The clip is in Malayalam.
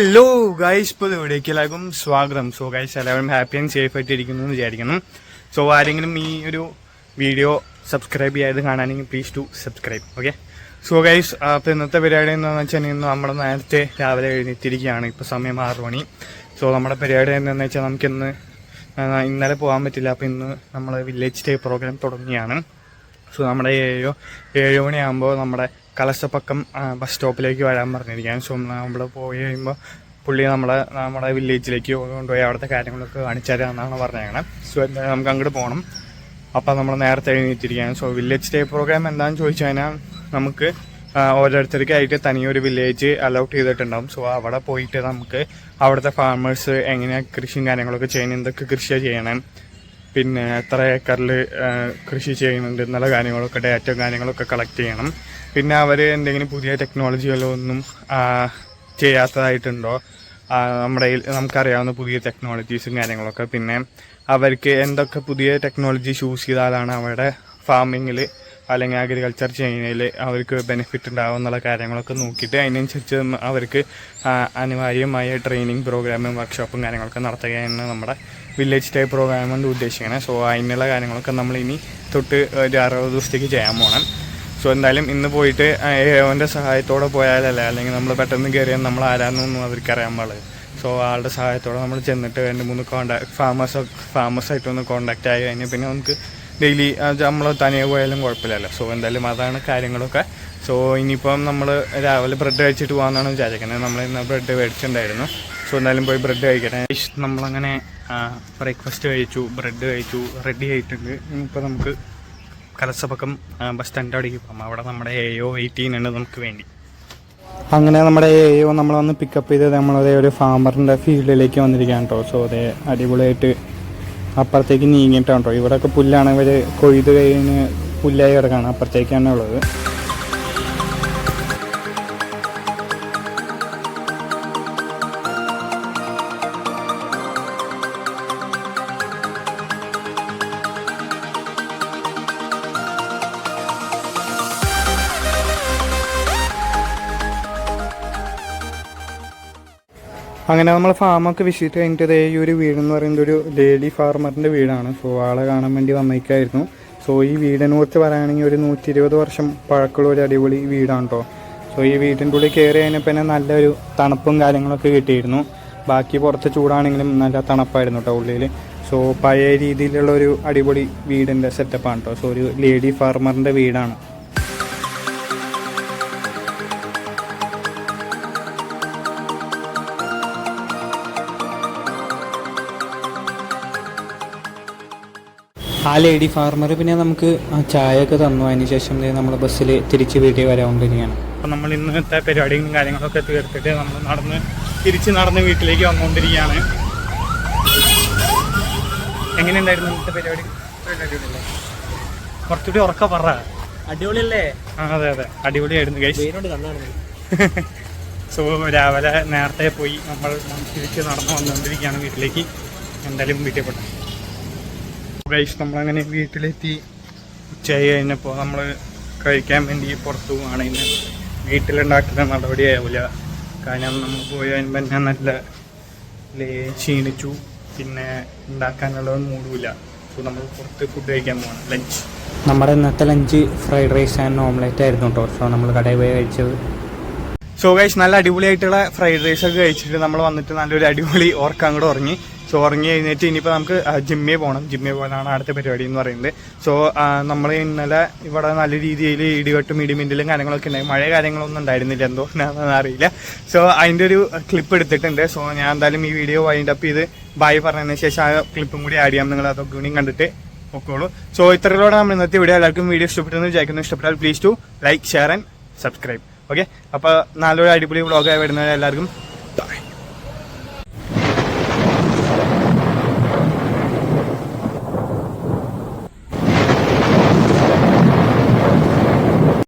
ഹലോ ഗൈസ്, ഇപ്പോൾ ഇവിടേക്ക് എല്ലാവർക്കും സ്വാഗതം. സോ ഗൈസ്, എല്ലാവരും ഹാപ്പി ആൻഡ് സേഫ് ആയിട്ട് ഇരിക്കുന്നു എന്ന് വിചാരിക്കുന്നു. സോ ആരെങ്കിലും ഈ ഒരു വീഡിയോ സബ്സ്ക്രൈബ് ചെയ്യാതെ കാണാനെങ്കിൽ please to subscribe. Okay. So guys, അപ്പോൾ ഇന്നത്തെ പരിപാടി എന്താണെന്ന് വെച്ചാൽ ഇന്ന് നമ്മൾ നേരത്തെ രാവിലെ എഴുന്നേറ്റിരിക്കുകയാണ്. ഇപ്പോൾ സമയം 6 മണി. സോ നമ്മുടെ പരിപാടി എന്താണെന്ന് വെച്ചാൽ നമുക്കിന്ന് ഇന്നലെ പോകാൻ പറ്റില്ല. അപ്പോൾ ഇന്ന് നമ്മൾ വില്ലേജ് ഡേ പ്രോഗ്രാം തുടങ്ങിയാണ്. സോ നമ്മുടെ 7 മണിയാകുമ്പോൾ നമ്മുടെ കലശപ്പക്കം ബസ് സ്റ്റോപ്പിലേക്ക് വരാൻ പറഞ്ഞിരിക്കുകയാണ്. സോ നമ്മൾ പോയി കഴിയുമ്പോൾ പുള്ളി നമ്മുടെ വില്ലേജിലേക്ക് കൊണ്ടുപോയി അവിടുത്തെ കാര്യങ്ങളൊക്കെ കാണിച്ചു തരാമെന്നാണ് പറഞ്ഞേക്കണേ. സോ എന്തായാലും നമുക്ക് അങ്ങോട്ട് പോകണം. അപ്പോൾ നമ്മൾ നേരത്തെ എഴുന്നേറ്റിരിക്കുകയാണ്. സോ വില്ലേജ് ഡേ പ്രോഗ്രാം എന്താണെന്ന് ചോദിച്ചു കഴിഞ്ഞാൽ നമുക്ക് ഓരോരുത്തർക്കായിട്ട് തനിയൊരു വില്ലേജ് അലോട്ട് ചെയ്തിട്ടുണ്ടാവും. സോ അവിടെ പോയിട്ട് നമുക്ക് അവിടുത്തെ ഫാമേഴ്സ് എങ്ങനെയാണ് കൃഷിയും കാര്യങ്ങളൊക്കെ ചെയ്യുന്നത്, എന്തൊക്കെ കൃഷിയാണ് ചെയ്യണം, പിന്നെ എത്ര ഏക്കറിൽ കൃഷി ചെയ്യുന്നുണ്ട് എന്നുള്ള കാര്യങ്ങളൊക്കെ ഡേറ്റയും കാര്യങ്ങളൊക്കെ കളക്ട് ചെയ്യണം. പിന്നെ അവർ എന്തെങ്കിലും പുതിയ ടെക്നോളജികളൊന്നും ചെയ്യാത്തതായിട്ടുണ്ടോ, നമുക്കറിയാവുന്ന പുതിയ ടെക്നോളജീസും കാര്യങ്ങളൊക്കെ, പിന്നെ അവർക്ക് എന്തൊക്കെ പുതിയ ടെക്നോളജി യൂസ് ചെയ്താലാണ് അവരുടെ ഫാമിങ്ങിൽ അല്ലെങ്കിൽ അഗ്രികൾച്ചർ ചെയ്യുന്നതിൽ അവർക്ക് ബെനിഫിറ്റ് ഉണ്ടാകും എന്നുള്ള കാര്യങ്ങളൊക്കെ നോക്കിയിട്ട് അതിനനുസരിച്ച് അവർക്ക് അനിവാര്യമായ ട്രെയിനിങ് പ്രോഗ്രാമും വർക്ക്ഷോപ്പും കാര്യങ്ങളൊക്കെ നടത്തുകയാണ് നമ്മുടെ വില്ലേജ് ഡേ പ്രോഗ്രാം കൊണ്ട് ഉദ്ദേശിക്കുന്നത്. സോ അതിനുള്ള കാര്യങ്ങളൊക്കെ നമ്മൾ ഇനി തൊട്ട് ഒരു 60 ദിവസത്തേക്ക് ചെയ്യാൻ പോകണം. സോ എന്തായാലും ഇന്ന് പോയിട്ട് അവൻ്റെ സഹായത്തോടെ പോയാലല്ലേ, അല്ലെങ്കിൽ നമ്മൾ പെട്ടെന്ന് കയറിയാൽ നമ്മൾ ആരാന്നൊന്നും അവർക്കറിയാൻ പാടില്ല. സോ ആളുടെ സഹായത്തോടെ നമ്മൾ ചെന്നിട്ട് 2-3 ഫാമേഴ്സായിട്ടൊന്ന് കോൺടാക്റ്റ് ആയി കഴിഞ്ഞാൽ പിന്നെ നമുക്ക് ഡെയിലി നമ്മൾ തനിയെ പോയാലും കുഴപ്പമില്ലല്ലോ. സോ എന്തായാലും അതാണ് കാര്യങ്ങളൊക്കെ. സോ ഇനിയിപ്പം നമ്മൾ രാവിലെ ബ്രെഡ് കഴിച്ചിട്ട് പോകാമെന്നാണ് വിചാരിക്കുന്നത്. നമ്മൾ ഇന്ന് ബ്രെഡ് മേടിച്ചിട്ടുണ്ടായിരുന്നു. സോ എന്തായാലും പോയി ബ്രെഡ് കഴിക്കട്ടെ. നമ്മളങ്ങനെ ബ്രേക്ക്ഫാസ്റ്റ് കഴിച്ചു, ബ്രെഡ് കഴിച്ചു, റെഡി ആയിട്ടുണ്ട്. ഇനിയിപ്പോൾ നമുക്ക് കലശപ്പക്കം ബസ് സ്റ്റാൻഡ് അവിടേക്ക് പോകാം. അവിടെ നമ്മുടെ AO 18 ഉണ്ട് നമുക്ക് വേണ്ടി. അങ്ങനെ നമ്മുടെ AO നമ്മൾ വന്ന് പിക്കപ്പ് ചെയ്ത് നമ്മളതേ ഒരു ഫാമറിൻ്റെ ഫീൽഡിലേക്ക് വന്നിരിക്കുകയാണ് കേട്ടോ. സോ അതേ അടിപൊളിയായിട്ട് അപ്പുറത്തേക്ക് നീങ്ങിയിട്ടാണ് കേട്ടോ. ഇവിടെയൊക്കെ പുല്ലാണ്, ഇവർ കൊയ്ത് കഴിഞ്ഞ് പുല്ലായി കിടക്കുകയാണ്. അപ്പുറത്തേക്കാണ് ഉള്ളത്. അങ്ങനെ നമ്മൾ ഫാമൊക്കെ വിസിറ്റ് കഴിഞ്ഞിട്ട് ഈ ഒരു വീടെന്ന് പറയുന്നത് ഒരു ലേഡി ഫാർമറിൻ്റെ വീടാണ്. സോ ആളെ കാണാൻ വേണ്ടി വന്നേക്കായിരുന്നു. സോ ഈ വീടിനെ കുറിച്ച് പറയുകയാണെങ്കിൽ ഒരു 120 വർഷം പഴക്കമുള്ള ഒരു അടിപൊളി വീടാണ് കേട്ടോ. സോ ഈ വീടിൻ്റെ ഉള്ളിൽ കയറി കഴിഞ്ഞപ്പോൾ തന്നെ നല്ലൊരു തണുപ്പും കാര്യങ്ങളൊക്കെ കിട്ടിയിരുന്നു. ബാക്കി പുറത്ത് ചൂടാണെങ്കിലും നല്ല തണുപ്പായിരുന്നു കേട്ടോ ഉള്ളിൽ. സോ പഴയ രീതിയിലുള്ള ഒരു അടിപൊളി വീടിൻ്റെ സെറ്റപ്പാണ് കേട്ടോ. സോ ഒരു ലേഡി ഫാർമറിൻ്റെ വീടാണ്. ആ ലേഡി ഫാർമർ പിന്നെ നമുക്ക് ചായയൊക്കെ തന്നു. അതിന് ശേഷം നമ്മൾ ബസ്സിൽ തിരിച്ച് വീട്ടിൽ വരാവുന്നതാണ്. അപ്പം നമ്മൾ ഇന്നത്തെ പരിപാടിയും കാര്യങ്ങളൊക്കെ തീർത്തിട്ട് നമ്മൾ തിരിച്ച് നടന്ന് വീട്ടിലേക്ക് വന്നുകൊണ്ടിരിക്കുകയാണ്. എങ്ങനെയുണ്ടായിരുന്നു ഇന്നത്തെ പരിപാടി? കുറച്ചുകൂടി ഉറക്കം പറ. അടിപൊളിയല്ലേ? അതെ അടിപൊളിയായിരുന്നു ഗൈസ്. സോ രാവിലെ നേരത്തെ പോയി നമ്മൾ തിരിച്ച് നടന്ന് വന്നുകൊണ്ടിരിക്കുകയാണ് വീട്ടിലേക്ക്. എന്തായാലും വീട്ടിൽ പോട്ടെ ഗൈസ്. നമ്മളങ്ങനെ വീട്ടിലെത്തി. ഉച്ചയായി കഴിഞ്ഞപ്പോൾ നമ്മൾ കഴിക്കാൻ വേണ്ടി പുറത്തു പോവുകയാണെങ്കിൽ വീട്ടിലുണ്ടാക്കുന്ന നടപടിയാവില്ല. കാരണം നമ്മൾ പോയി കഴിയുമ്പോൾ തന്നെ നല്ല ക്ഷീണിച്ചു, പിന്നെ ഉണ്ടാക്കാനുള്ള മൂടുമില്ല. സോ നമ്മൾ പുറത്ത് ഫുഡ് കഴിക്കാൻ പോകണം. ലഞ്ച് നമ്മുടെ ഇന്നത്തെ lunch fried rice and omelette ആയിരുന്നു കേട്ടോ. സോ നമ്മൾ കടയിൽ പോയി കഴിച്ചത്. സോ ഗൈസ്, നല്ല അടിപൊളിയായിട്ടുള്ള ഫ്രൈഡ് റൈസൊക്കെ കഴിച്ചിട്ട് നമ്മൾ വന്നിട്ട് നല്ലൊരു അടിപൊളി ഓർക്കം അങ്ങോട്ട് ഉറങ്ങി. സോ ഉറങ്ങി കഴിഞ്ഞിട്ട് ഇനിയിപ്പോൾ നമുക്ക് ജിമ്മിൽ പോകണം. ജിമ്മിൽ പോകാനാണ് അടുത്ത പരിപാടി എന്ന് പറയുന്നത്. സോ നമ്മൾ ഇന്നലെ ഇവിടെ നല്ല രീതിയിൽ ഇടിവെട്ടും ഇടിമിന്നലും കാര്യങ്ങളൊക്കെ ഉണ്ടായി. മഴ കാര്യങ്ങളൊന്നും ഉണ്ടായിരുന്നില്ല, എന്തോ അറിയില്ല. സോ അതിൻ്റെ ഒരു ക്ലിപ്പ് എടുത്തിട്ടുണ്ട്. സോ ഞാൻ എന്തായാലും ഈ വീഡിയോ വൈൻഡ് അപ്പ് ചെയ്ത് ബായ് പറഞ്ഞതിന് ശേഷം ആ ക്ലിപ്പും കൂടി ആഡ് ചെയ്യാം. നിങ്ങൾ അതൊക്കെ കൂടി കണ്ടിട്ട് നോക്കോളൂ. സോ ഇത്രയോടെ നമ്മൾ ഇന്നത്തെ വീഡിയോ എല്ലാവർക്കും വീഡിയോ ഇഷ്ടപ്പെട്ടെന്ന് വിചാരിക്കുന്നു. ഇഷ്ടപ്പെട്ടാൽ please to like, share and subscribe. Okay. അപ്പോൾ നല്ലൊരു അടിപൊളി വ്ളോഗായി വരുന്നത് എല്ലാവർക്കും